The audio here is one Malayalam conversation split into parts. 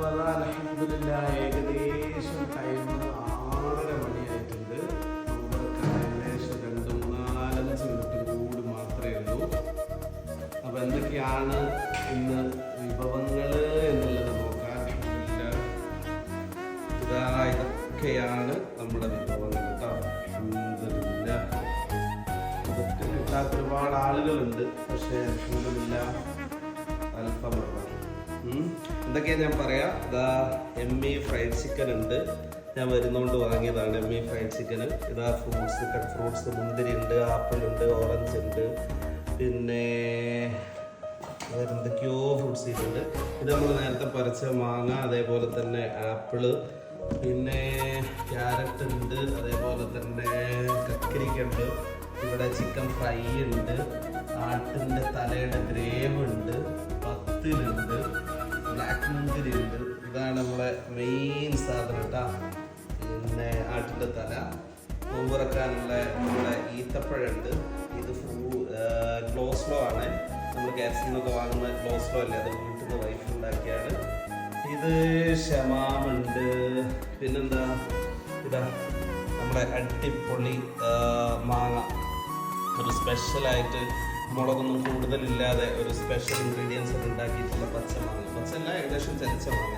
അപ്പോൾ അതാ അൽഹംദുലില്ലാഹ് ഏകദേശം ടൈം 6:30 മണിയായിട്ടുണ്ട്. നോമ്പൊക്കെ ഏകദേശം 2-4-5 മിനിറ്റ് കൂടി മാത്രമേ ഉള്ളൂ. അപ്പോൾ എന്തൊക്കെയാണ് ഇന്ന് വിഭവങ്ങൾ എന്നുള്ളത് നോക്കാം. അൽഹംദുലില്ലാഹ് ഇതൊക്കെയാണ് നമ്മുടെ വിഭവങ്ങൾ കേട്ടോ. അൽഹംദുലില്ലാഹ് ഇതൊക്കെ കിട്ടാത്ത ഒരുപാട് ആളുകളുണ്ട്. പക്ഷേ അൽഹംദുലില്ലാഹ് അൽഫമർദ എന്തൊക്കെയാ ഞാൻ പറയാം. ഇതാ എമ്മി ഫ്രൈഡ് ചിക്കൻ ഉണ്ട്. ഞാൻ വരുന്നോണ്ട് വാങ്ങിയതാണ് എമ്മി ഫ്രൈഡ് ചിക്കൻ. ഇതാ ഫ്രൂട്ട്സ്, കട്ട് ഫ്രൂട്ട്സ്, മുന്തിരി ഉണ്ട്, ആപ്പിൾ ഉണ്ട്, ഓറഞ്ച് ഉണ്ട്, പിന്നെ വേറെ എന്തൊക്കെയോ ഫ്രൂട്ട്സ് ഇട്ടുണ്ട്. ഇത് നമ്മൾ നേരത്തെ പറിച്ച മാങ്ങ, അതേപോലെ തന്നെ ആപ്പിള്, പിന്നെ ക്യാരറ്റ് ഉണ്ട്, അതേപോലെ തന്നെ കക്കരിക്ക ഉണ്ട്. ഇവിടെ ചിക്കൻ ഫ്രൈ ഉണ്ട്, ആട്ടിൻ്റെ തലയുടെ ഗ്രേവ് ഉണ്ട്, പത്തിലുണ്ട്, ബ്ലാക്ക് മുന്തിരി ഉണ്ട്. ഇതാണ് നമ്മുടെ മെയിൻ സാധനം കേട്ടോ. പിന്നെ ആട്ടിൻ്റെ തല, നോമ്പുറക്കാനുള്ള നമ്മുടെ ഈത്തപ്പഴുണ്ട്. ഇത് ഗ്ലോസ്ലോ ആണ്. നമ്മൾ കാസിനൊക്കെ വാങ്ങുന്ന ഗ്ലോസ്ലോ അല്ലേ, അത് വീട്ടിൽ നിന്ന് വൈഫ് ഉണ്ടാക്കിയാണ്. ഇത് ഷമാമുണ്ട്. പിന്നെന്താ, ഇതാ നമ്മുടെ അടിപൊളി മാങ്ങ, ഒരു സ്പെഷ്യലായിട്ട് മുളകൊന്നും കൂടുതലില്ലാതെ ഒരു സ്പെഷ്യൽ ഇൻഗ്രീഡിയൻസ് ഒക്കെ ഉണ്ടാക്കിയിട്ടുള്ള പച്ചമാങ്ങ, പച്ചല്ല ഏകദേശം ചരിച്ച മാങ്ങ.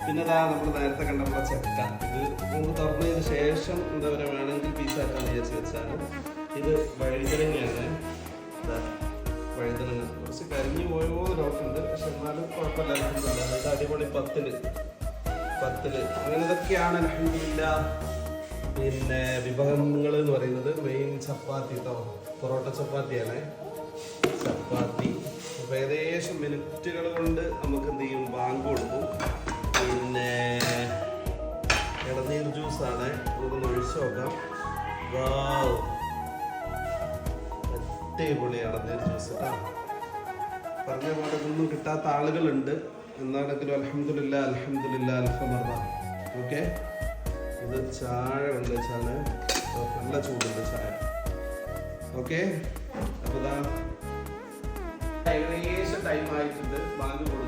പിന്നെ ഇതാ നമ്മൾ നേരത്തെ കണ്ട നമ്മുടെ ചക്ക. ഇത് നമുക്ക് തുറന്നതിന് ശേഷം എന്താ പറയുക, വേണമെങ്കിൽ പീസാക്കാൻ വിചാരിച്ച് വെച്ചാണ്. ഇത് വഴുതനങ്ങയാണ്. ഇതാ വഴുതനങ്ങ കുറച്ച് കരിഞ്ഞു പോയോ ഡൗട്ടുണ്ട്, പക്ഷെ എന്നാലും കുഴപ്പമില്ല. ഇത് അടിപൊളി പത്തില് അങ്ങനെ ഇതൊക്കെയാണ് അൽഹംദുലില്ലാഹ്. പിന്നെ വിഭവങ്ങൾ എന്ന് പറയുന്നത് മെയിൻ ചപ്പാത്തി കേട്ടോ, പൊറോട്ട ചപ്പാത്തിയാണ്. ചപ്പാത്തി അപ്പോൾ ഏകദേശം മിനിറ്റുകൾ കൊണ്ട് നമുക്ക് എന്ത് ചെയ്യും, ബാങ്ക് കൊടുക്കും. പിന്നെ ഇളനീർ ജ്യൂസാണ്, നമുക്കൊന്ന് ഒഴിച്ചു നോക്കാം. വാവ്, അടിപൊളി ഇളനീർ ജ്യൂസ് കേട്ടോ. പറഞ്ഞ പോലെ ഒന്നും കിട്ടാത്ത ആളുകളുണ്ട്. എന്നാണെങ്കിലും അൽഹംദുലില്ലാഹ് അൽഹംദുലില്ലാഹ് അൽഫമർദ. ഓക്കെ, ഇത് ചായ കൊണ്ട് വെച്ചാണ്, നല്ല ചൂടുണ്ട് ചായ. ഓക്കെ, അപ്പോൾ ഇതാ ഏകദേശം ടൈം ആയിട്ടുണ്ട്, ബാങ്ക് കൊടുക്കും.